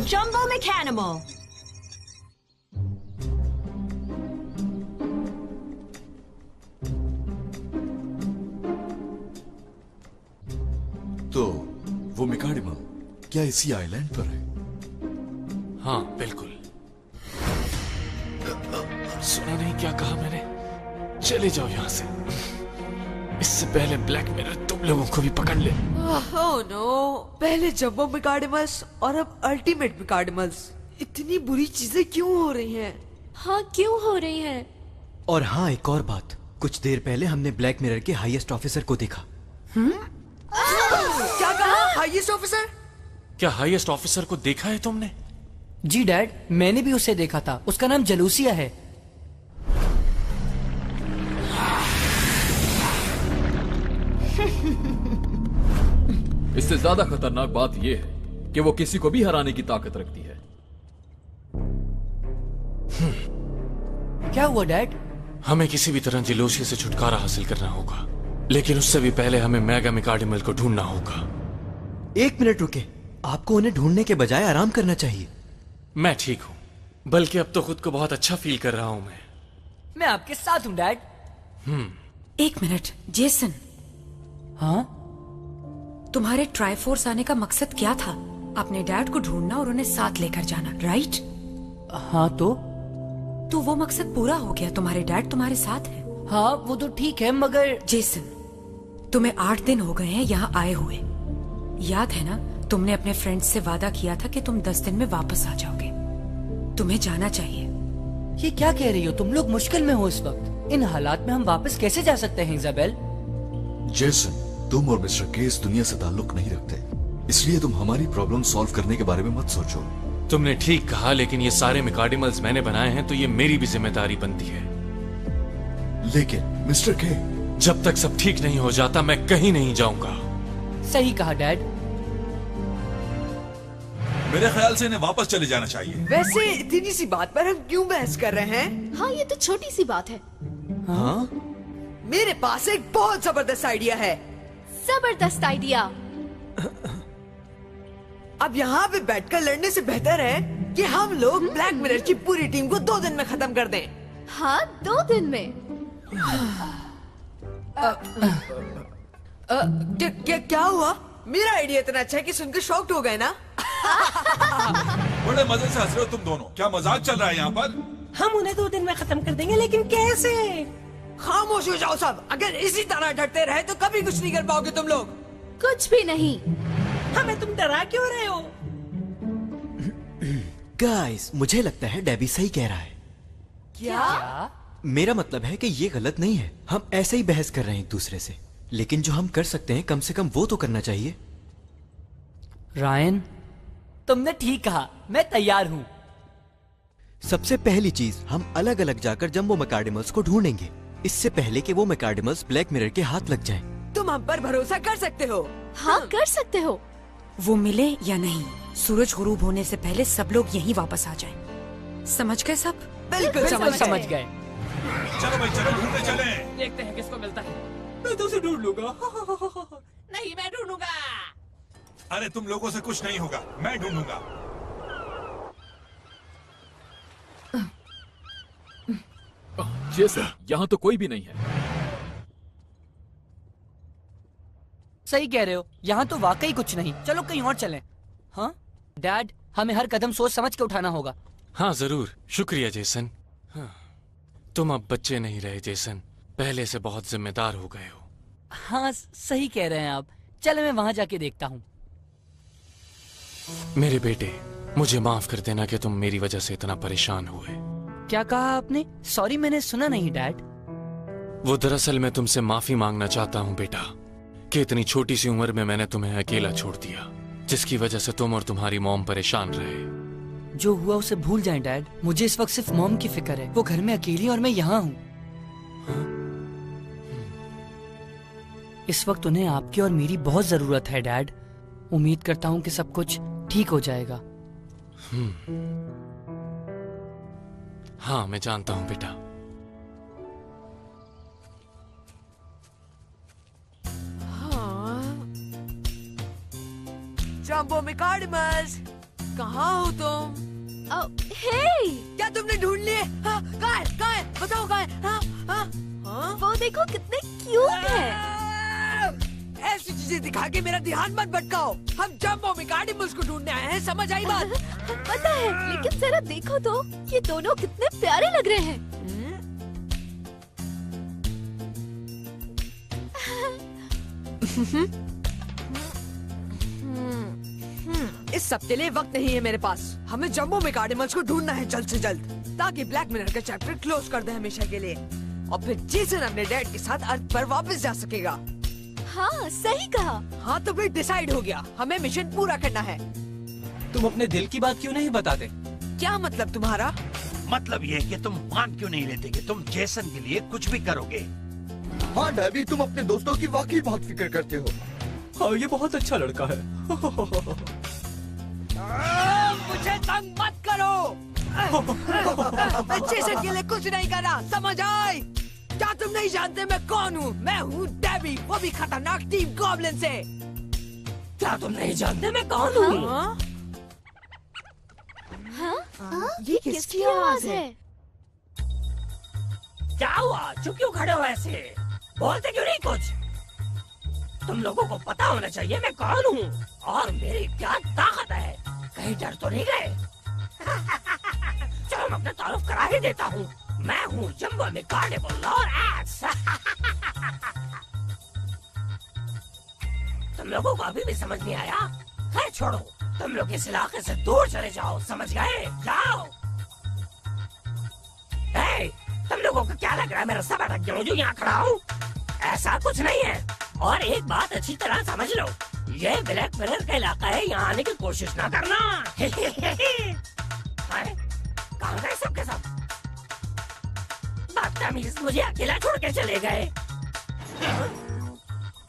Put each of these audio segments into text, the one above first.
Jumbo Mechanimal. तो वो मिकाडिमा क्या इसी आइलैंड पर है? हाँ बिल्कुल। सुना नहीं क्या कहा मैंने? चले जाओ यहाँ से, इससे पहले ब्लैक मिरर तुम लोगों को भी पकड़ ले। ओह नो, पहले जंबो मिकाडिमस और अब अल्टीमेट मिकाडिमस। इतनी बुरी चीजें क्यों हो रही हैं? हाँ क्यों हो रही है? और हाँ, एक और बात, कुछ देर पहले हमने ब्लैक मिरर के हाईएस्ट ऑफिसर को देखा। क्या कहा? Highest officer? क्या हाईएस्ट ऑफिसर को देखा है तुमने? जी डैड, मैंने भी उसे देखा था। उसका नाम जलूसिया है। इससे ज्यादा खतरनाक बात यह है कि वो किसी को भी हराने की ताकत रखती है। क्या हुआ डैड? हमें किसी भी तरह जिलोशिया से छुटकारा हासिल करना होगा, लेकिन उससे भी पहले हमें मेगा मिकाडिमल को ढूंढना होगा। एक मिनट रुके, आपको उन्हें ढूंढने के बजाय आराम करना चाहिए। मैं ठीक हूँ, बल्कि अब तो खुद को बहुत अच्छा फील कर रहा हूँ। मैं आपके साथ हूँ डैड। एक मिनट, जेसन, हाँ? तुम्हारे ट्राइफोर्स आने का मकसद क्या था? अपने डैड को ढूंढना और उन्हें साथ लेकर जाना, राइट? हाँ तो वो मकसद पूरा हो गया। तुम्हारे डैड तुम्हारे साथ है। हाँ वो तो ठीक है, मगर जेसन, तुम्हें 8 दिन हो गए हैं यहाँ आए हुए। याद है ना, तुमने अपने फ्रेंड्स से वादा किया था कि तुम 10 दिन में वापस आ जाओगे। तुम्हें जाना चाहिए। ये क्या कह रही हो? तुम लोग मुश्किल में हो इस वक्त। इन हालात में हम वापस कैसे जा सकते हैं इजाबेल? जेसन, तुम और मिस्टर के इस दुनिया से ताल्लुक नहीं रखते, इसलिए तुम हमारी प्रॉब्लम सॉल्व करने के बारे में मत सोचो। तुमने ठीक कहा, लेकिन ये सारे मिकाडिमल्स मैंने बनाए हैं, तो ये मेरी भी जिम्मेदारी बनती है। लेकिन मिस्टर के, जब तक सब ठीक नहीं हो जाता मैं कहीं नहीं जाऊंगा। सही कहा डैड। मेरे ख्याल से इन्हें वापस चले जाना चाहिए। वैसे इतनी सी बात पर हम क्यों बहस कर रहे हैं? हाँ ये तो छोटी सी बात है। हाँ? मेरे पास एक बहुत जबरदस्त आइडिया है। जबरदस्त आइडिया। अब यहाँ पे बैठकर लड़ने से बेहतर है कि हम लोग ब्लैक मिरर की पूरी टीम को 2 दिन में खत्म कर दें। हाँ 2 दिन में। क्या हुआ? मेरा आइडिया इतना अच्छा है कि सुनकर शॉक्ड हो गए ना? बड़े मजे से हंस रहे हो तुम दोनों। क्या मजाक चल रहा है यहाँ पर? हम उन्हें 2 दिन में खत्म कर देंगे, लेकिन कैसे? खामोश हो जाओ सब। अगर इसी तरह डरते रहे तो कभी कुछ नहीं कर पाओगे तुम लोग। कुछ भी नहीं। हमें तुम डरा क्यों रहे हो? गाइस, मुझे लगता है डेबी सही कह रहा है। क्या? मेरा मतलब है कि ये गलत नहीं है। हम ऐसे ही बहस कर रहे हैं एक दूसरे से, लेकिन जो हम कर सकते हैं कम से कम वो तो करना चाहिए। रायन, तुमने ठीक कहा। मैं तैयार हूँ। सबसे पहली चीज, हम अलग अलग जाकर जंबो मैकाडिमल्स को ढूंढेंगे, इससे पहले कि वो मैकाडिमल्स ब्लैक मिरर के हाथ लग जाएं। तुम हम पर भरोसा कर सकते हो? हाँ कर सकते हो। वो मिले या नहीं, सूरज गुरूब होने से पहले सब लोग यहीं वापस आ जाएं। समझ गए सब? बिल्कुल समझ गए। चलो भाई चलो, ढूंढने चले। देखते हैं किसको मिलता है। मैं तो उसे ढूंढ लूंगा। नहीं, मैं ढूंढूंगा। अरे तुम लोगों से कुछ नहीं होगा, मैं ढूंढूंगा। जेसन, यहाँ तो कोई भी नहीं है। सही कह रहे हो, यहाँ तो वाकई कुछ नहीं। चलो कहीं और चलें। हाँ डैड, हमें हर कदम सोच समझ के उठाना होगा। हाँ जरूर, शुक्रिया जेसन। हाँ, तुम अब बच्चे नहीं रहे जेसन, पहले से बहुत जिम्मेदार हो गए हो। हाँ सही कह रहे हैं आप। चलो मैं वहां जाके देखता हूँ। मेरे बेटे, मुझे माफ कर देना कि तुम मेरी वजह से इतना परेशान हुए। क्या कहा आपने? सॉरी, मैंने सुना नहीं डैड। वो दरअसल मैं तुमसे माफी मांगना चाहता हूँ बेटा, कि इतनी छोटी सी उम्र में मैंने तुम्हें अकेला छोड़ दिया, जिसकी वजह से तुम और तुम्हारी मॉम परेशान रहे। जो हुआ उसे भूल जाएं डैड। मुझे इस वक्त सिर्फ मॉम की फिक्र है। वो घर में अकेली और मैं यहाँ हूँ। इस वक्त उन्हें आपकी और मेरी बहुत जरूरत है डैड। उम्मीद करता हूँ कि सब कुछ ठीक हो जाएगा। हाँ मैं जानता हूँ बेटा। जंबो मिकाडिमस, कहाँ हो तुम? हे, क्या तुमने ढूंढ लिए? हाँ, कहाँ है? कहाँ है? बताओ कहाँ है? हाँ, हाँ, हाँ? वो देखो कितने क्यूट है। ऐसी चीजें दिखा के मेरा ध्यान मत भटकाओ। हम जम्बो मेकार्डिमल्स को ढूंढने आए हैं, समझ आई बात? पता है, लेकिन जरा देखो तो ये दोनों कितने प्यारे लग रहे हैं। इस सब के लिए वक्त नहीं है मेरे पास। हमें जम्बो मेकार्डिमल्स को ढूंढना है जल्द से जल्द, ताकि ब्लैक मिरर का चैप्टर क्लोज कर दे हमेशा के लिए, और फिर जेसन अपने डैड के साथ अर्थ पर वापस जा सकेगा। हाँ, सही कहा। हाँ, तो फिर डिसाइड हो गया, हमें मिशन पूरा करना है। तुम अपने दिल की बात क्यों नहीं बताते? क्या मतलब तुम्हारा? मतलब ये कि तुम मान क्यों नहीं लेते कि तुम जेसन के लिए कुछ भी करोगे। हाँ डैडी, तुम अपने दोस्तों की वाकई बहुत फिक्र करते हो। हाँ, ये बहुत अच्छा लड़का है। मुझे तंग मत करो। मैं जेसन के लिए कुछ नहीं कर रहा, समझ आई? क्या तुम नहीं जानते मैं कौन हूँ? मैं हूँ डेबी, वो भी खतरनाक टीम गॉब्लिन से। क्या तुम नहीं जानते मैं कौन हूँ? हाँ? ये किसकी आवाज है? क्या हुआ? चुप क्यों खड़े हो ऐसे? बोलते क्यों नहीं कुछ? तुम लोगों को पता होना चाहिए मैं कौन हूँ और मेरी क्या ताकत है। कहीं डर तो नहीं गए? चलो मैं अपना तारुफ करा ही देता हूँ। मैं हूँ जम्बो मेकार्डिमल और एक्स। तुम लोगों को अभी भी समझ नहीं आया? है छोड़ो, तुम लोग इस इलाके से दूर चले जाओ, समझ गए? जाओ। हे, तुम लोगों को क्या लग रहा है मेरा सब अटक गया जो यहाँ खड़ा हूँ? ऐसा कुछ नहीं है। और एक बात अच्छी तरह समझ लो, ये ब्लैक मिरर का इलाका है, यहाँ आने की कोशिश ना करना। कहाँ गए सबके सब? बदतमीज, मुझे अकेला छोड़ के चले गए।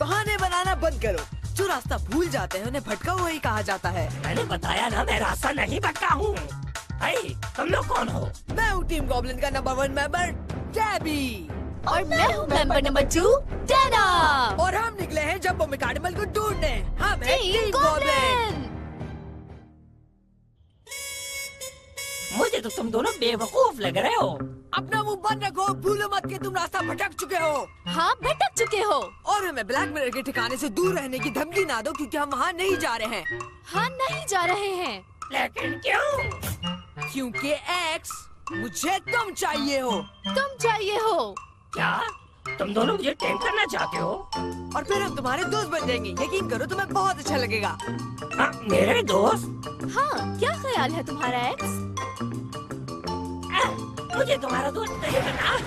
बहाने बनाना बंद करो। जो रास्ता भूल जाते हैं उन्हें भटका हुआ ही कहा जाता है। मैंने बताया ना, मैं रास्ता नहीं भटका हूँ। तुम लोग कौन हो? मैं हूँ टीम गॉब्लिन का नंबर 1 मेंबर डेबी। और मैं हूँ मेंबर नंबर 2 डेना। और हम निकले हैं जम्बो मेकार्डिमल को ढूंढने। हम हैं टीम टीम गॉब्लिन। मुझे तो तुम दोनों बेवकूफ लग रहे हो। अपना मुंह बंद रखो, भूलो मत कि तुम रास्ता भटक चुके हो। हाँ, भटक चुके हो। और हमें ब्लैक मिरर के ठिकाने से दूर रहने की धमकी ना दो, क्योंकि हम वहाँ नहीं जा रहे हैं। हाँ, नहीं जा रहे हैं। लेकिन क्यों? क्योंकि एक्स, मुझे तुम चाहिए हो। तुम चाहिए हो? क्या तुम दोनों मुझे टेम करना चाहते हो? और फिर हम तुम्हारे दोस्त बन जाएंगे। यकीन करो, तुम्हें बहुत अच्छा लगेगा। मेरे दोस्त? हाँ, क्या ख्याल है तुम्हारा एक्स? मुझे तुम्हारा दोस्त नहीं बनना।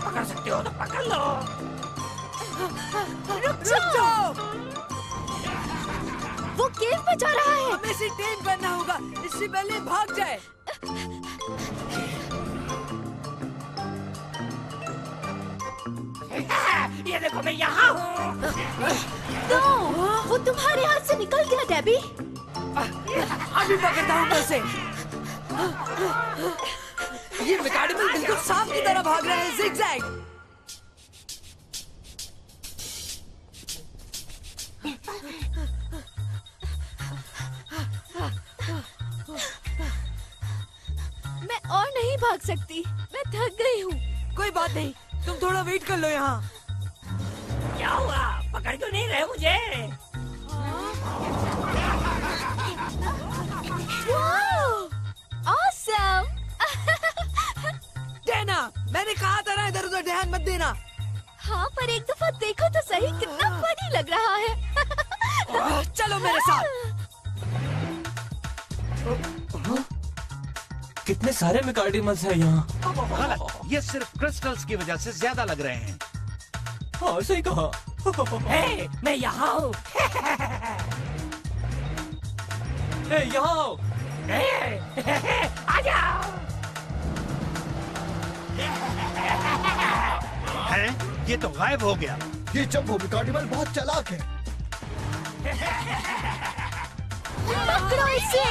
पकड़ सकते हो तो पकड़ लो। रुक जाओ। वो केव में जा रहा है। हमें इसे टेम करना होगा, इससे पहले भाग जाए। ये देखो मैं यहाँ हूँ। तो वो तुम्हारे हाथ से निकल गया डेबी। अभी पकड़ता हूँ मैं उसे। ये मेकार्डिमल बिल्कुल सांप की तरह भाग रहा है, जिगजैग। मैं और नहीं भाग सकती, मैं थक गई हूँ। कोई बात नहीं, तुम थोड़ा वेट कर लो यहाँ। क्या हुआ? पकड़ क्यों नहीं रहे मुझे? Awesome! डेना, मैंने कहा था ना इधर उधर ध्यान मत देना। हाँ, पर एक दफा देखो तो सही, कितना फनी लग रहा है। चलो मेरे साथ। कितने सारे मेकार्डिमल्स हैं यहाँ। गलत, ये सिर्फ क्रिस्टल्स की वजह से ज्यादा लग रहे हैं। हाँ, सही कहा। हे, मैं यहाँ हूँ। यहाँ आओ। आ जाओ। हैं? ये तो गायब हो गया। ये जम्बो मेकार्डिमल बहुत चालाक है। पकड़ो इसे।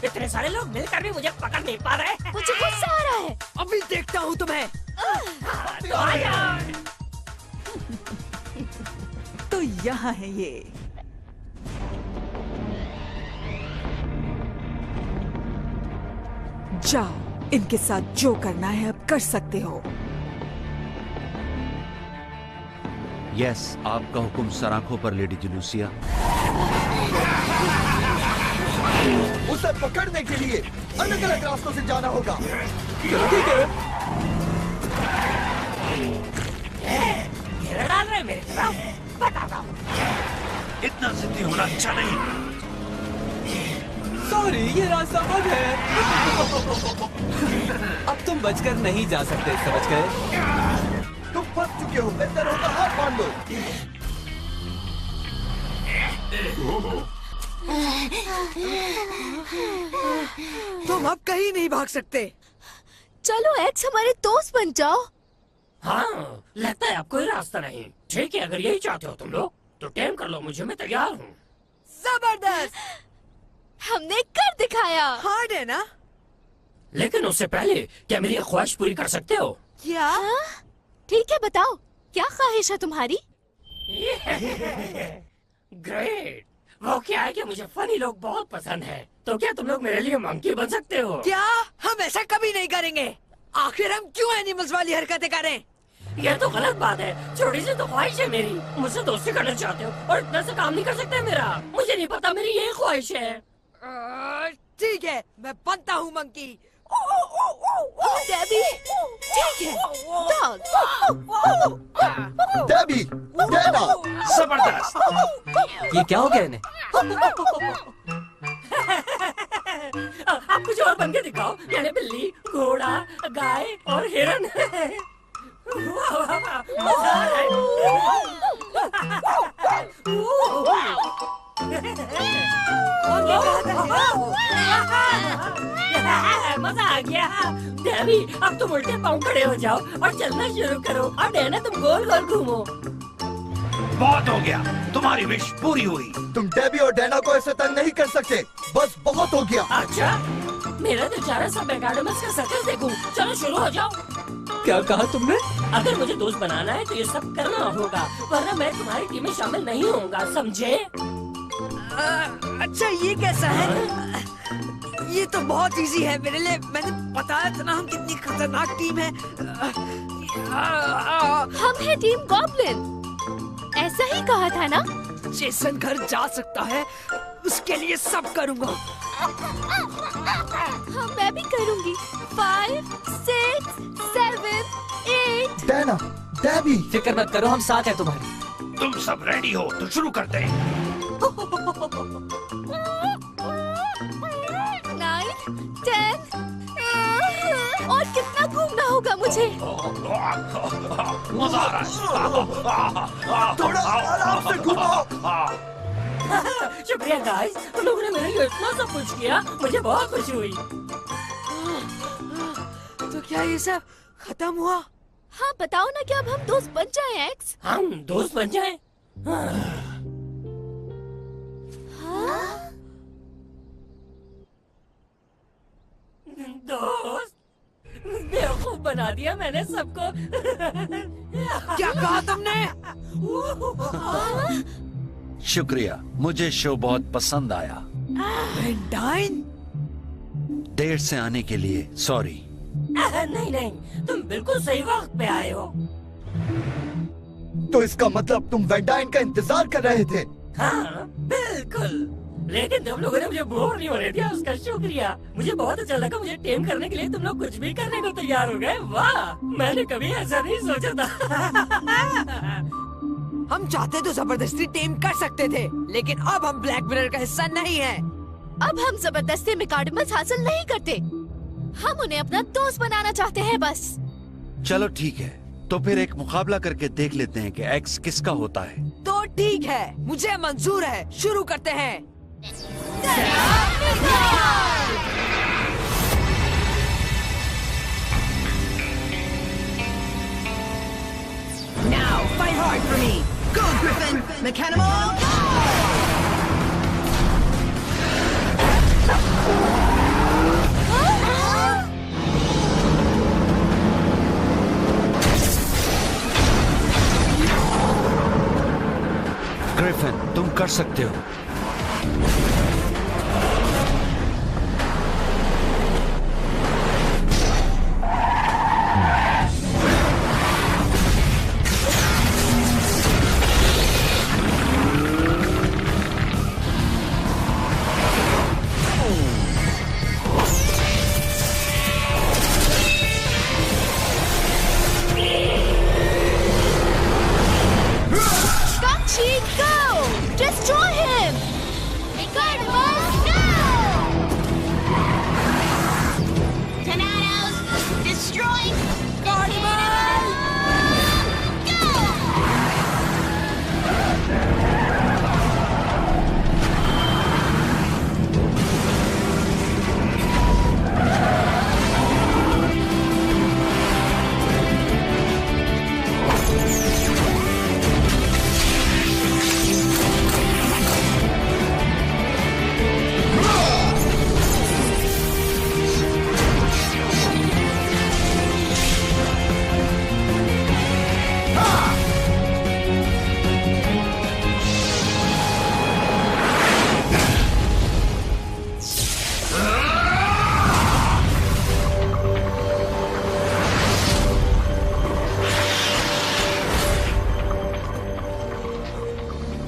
इतने सारे लोग मिलकर भी मुझे पकड़ नहीं पा रहे। मुझे गुस्सा आ रहा है। अभी यहाँ है ये। जाओ, इनके साथ जो करना है अब कर सकते हो। यस, आपका हुक्म सराखों पर लेडी जुलूसिया। उसे पकड़ने के लिए अलग अलग रास्तों से जाना होगा। ठीक है। घेरा डाल रहे मेरे तरफ, बताता हूँ। इतना जिद्दी होना अच्छा नहीं। सॉरी, ये रास्ता बंद है। अब तुम बचकर नहीं जा सकते, समझ गए? तुम फंस चुके हो, बेहतर होगा हाथ बांध लो। तुम अब कहीं नहीं भाग सकते। चलो एक्स, हमारे दोस्त बन जाओ। हाँ, लगता है अब कोई रास्ता नहीं। ठीक है, अगर यही चाहते हो तुम लोग तो टेम कर लो मुझे, मैं तैयार हूँ। जबरदस्त, हमने कर दिखाया। हार्ड है ना? लेकिन उससे पहले क्या मेरी ख्वाहिश पूरी कर सकते हो? क्या? ठीक है, बताओ क्या ख्वाहिश है तुम्हारी? ग्रेट। वो क्या है कि मुझे फनी लोग बहुत पसंद है, तो क्या तुम लोग मेरे लिए मंकी बन सकते हो? क्या? हम ऐसा कभी नहीं करेंगे। आखिर हम क्यों एनिमल्स वाली हरकतें करें? ये तो गलत बात है। छोटी सी तो ख्वाहिश है मेरी, मुझसे दोस्ती करना चाहते हो और इतना से काम नहीं कर सकते मेरा। मुझे नहीं पता, मेरी ये ख्वाहिश है। ठीक है, मैं बनता हूँ मंकी। डेबी, ठीक है, डॉग। डेबी, डेना, जबरदस्त। ये क्या हो गया इन्हें? आप कुछ और बन के दिखाओ, यानी बिल्ली, घोड़ा, गाय और हिरन। वाह, वाह, वाह, मजा आ रहा है। मजा आ गया। डेबी, अब तुम उल्टे पाँव खड़े हो जाओ और चलना शुरू करो। और डैना, तुम गोल गोल घूमो। बहुत हो गया, तुम्हारी विश पूरी हुई। तुम डेबी और डैना को ऐसे तंग नहीं कर सकते, बस बहुत हो गया। अच्छा, मेरा तो चारा सब मैकाडमस का सर्कस देखूं। चलो शुरू हो जाओ। क्या कहा तुमने? अगर मुझे दोस्त बनाना है तो ये सब करना होगा, वरना मैं तुम्हारी टीम में शामिल नहीं होऊंगा, समझे? अच्छा, ये कैसा है? ये तो बहुत इजी है मेरे लिए। मैंने बताया था ना हम कितनी खतरनाक टीम है। हम है टीम गॉब्लिन, ऐसा ही कहा था ना? जेसन घर जा सकता है, उसके लिए सब करूँगा। हाँ, मैं भी करूँगी। 5, 6, 7, 8। डैना, डेबी, फिक्र मत करो, हम साथ हैं तुम्हारे। तुम सब रेडी हो तो शुरू करते हैं। 9, 10। और कितना घूमना होगा मुझे? मजा आ रहा है। थोड़ा आराम से घूमो। शुक्रिया गाइस, तुम लोगों ने मेरे लिए इतना सब कुछ किया, मुझे बहुत खुशी हुई। तो क्या ये सब खत्म हुआ? हाँ, बताओ ना, क्या अब हम दोस्त बन जाएं एक्स? हम दोस्त बन जाएं? दोस्त? बेवकूफ बना दिया मैंने सबको। क्या कहा तुमने? शुक्रिया, मुझे शो बहुत पसंद आया। वेंडाइन? देर से आने के लिए सॉरी। नहीं नहीं, तुम बिल्कुल सही वक्त पे आए हो। तो इसका मतलब तुम वेंडाइन का इंतजार कर रहे थे? हाँ, बिल्कुल। लेकिन तुम लोगों ने मुझे बोर नहीं होने दिया, उसका शुक्रिया। मुझे बहुत अच्छा लगा, मुझे टेम करने के लिए तुम लोग कुछ भी करने को तैयार हो गए। वाह, मैंने कभी ऐसा नहीं सोचा था। हम चाहते तो जबरदस्ती टेम कर सकते थे, लेकिन अब हम ब्लैक मिरर का हिस्सा नहीं है। अब हम जबरदस्ती मैकाडमस हासिल नहीं करते, हम उन्हें अपना दोस्त बनाना चाहते हैं बस। चलो ठीक है, तो फिर एक मुकाबला करके देख लेते हैं कि एक्स किसका होता है। तो ठीक है, मुझे मंजूर है, शुरू करते हैं। Now fight hard for me. Go Griffin, Mechanimal, go! कर सकते हो।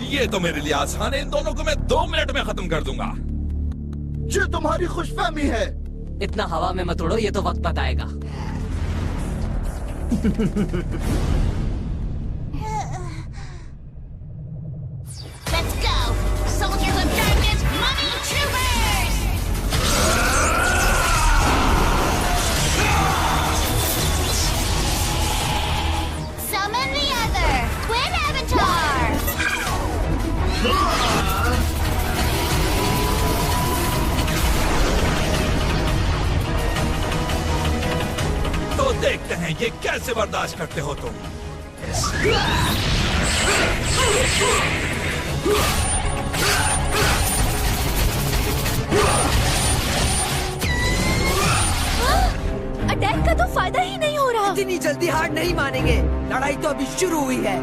ये तो मेरे लिए आसान है। इन दोनों को मैं 2 मिनट में खत्म कर दूंगा। ये तुम्हारी खुशफहमी है। इतना हवा में मत उड़ो, ये तो वक्त बताएगा। Let's go, soldiers of darkness, mummy troopers! Summon the other, twin avatar! तो देखते हैं ये कैसे बर्दाश्त करते हो तुम। अटैक का तो फायदा ही नहीं हो रहा। इतनी जल्दी हार नहीं मानेंगे, लड़ाई तो अभी शुरू हुई है।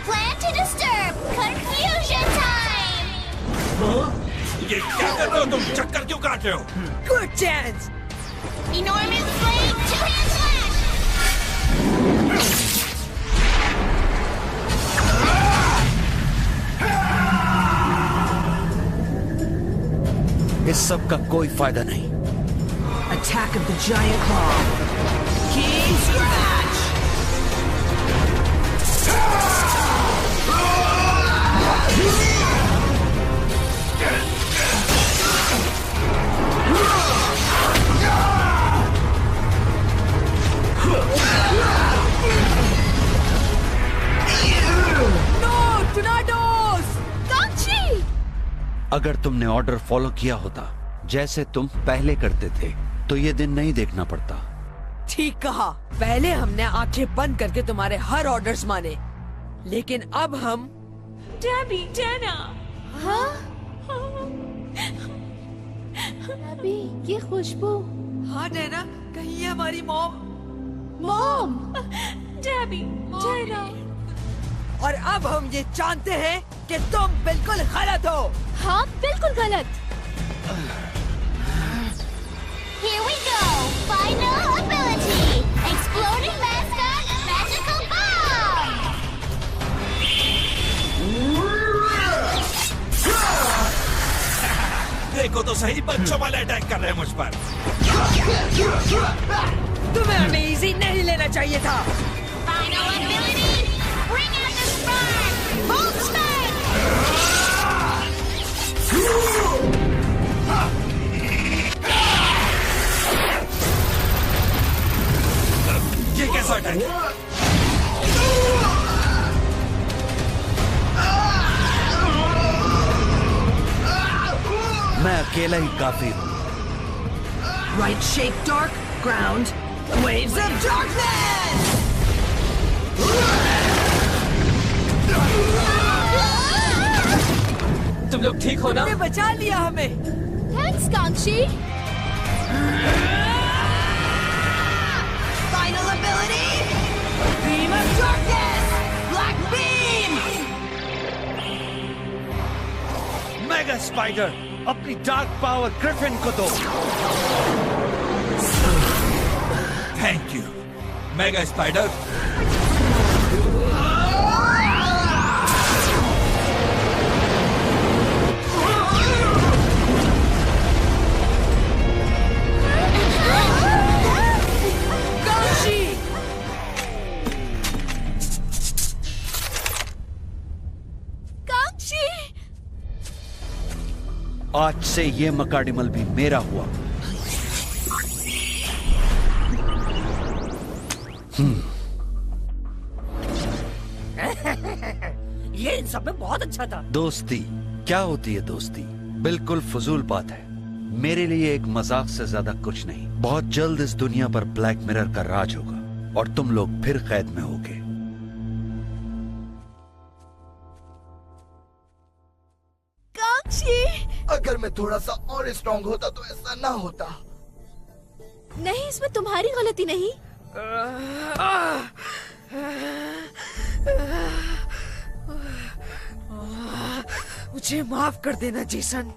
Plan to disturb, confusion time! ये क्या कर रहे हो तुम? चक्कर क्यों काट रहे हो? Good chance! Enormous blade, two-hand slash! इस सब का कोई फायदा नहीं। Attack of the giant claw. King Scratch! No, tornadoes! Gongchi! अगर तुमने ऑर्डर फॉलो किया होता जैसे तुम पहले करते थे तो ये दिन नहीं देखना पड़ता। ठीक कहा। पहले हमने आंखें बंद करके तुम्हारे हर ऑर्डर्स माने, लेकिन अब हम Debbie, Dana! हाँ? अभी ये खुशबू। हाँ डैना, कहीं ये हमारी मॉम। मॉम! Debbie, Dana! और अब हम ये जानते हैं कि तुम बिल्कुल गलत हो। हाँ, बिल्कुल गलत। Here we go! Final ability! Exploding mascot, magical bomb! देखो तो सही, बच्चों वाले अटैक कर रहे हैं मुझ पर। तुम्हें हमें इजी नहीं लेना चाहिए था। Final ability! Bring out the spark! Bolt spark! ये कैसा अटैक है? मैं अकेला ही काफी हूँ। Right shape dark, ground, waves of darkness! तुम लोग ठीक हो ना? तुमने बचा लिया हमें। Thanks, Gongchi! Final ability! Beam of darkness! Black beam! Mega spider, अपनी डार्क पावर ग्रिफिन को दो। Thank you mega spider. आज से ये मकाडिमल भी मेरा हुआ। ये इन सब में बहुत अच्छा था। दोस्ती क्या होती है? दोस्ती बिल्कुल फजूल बात है। मेरे लिए एक मजाक से ज्यादा कुछ नहीं। बहुत जल्द इस दुनिया पर ब्लैक मिरर का राज होगा और तुम लोग फिर कैद में होगे। अगर मैं थोड़ा सा और स्ट्रांग होता तो ऐसा ना होता। नहीं, इसमें तुम्हारी गलती नहीं। मुझे माफ कर देना जेसन।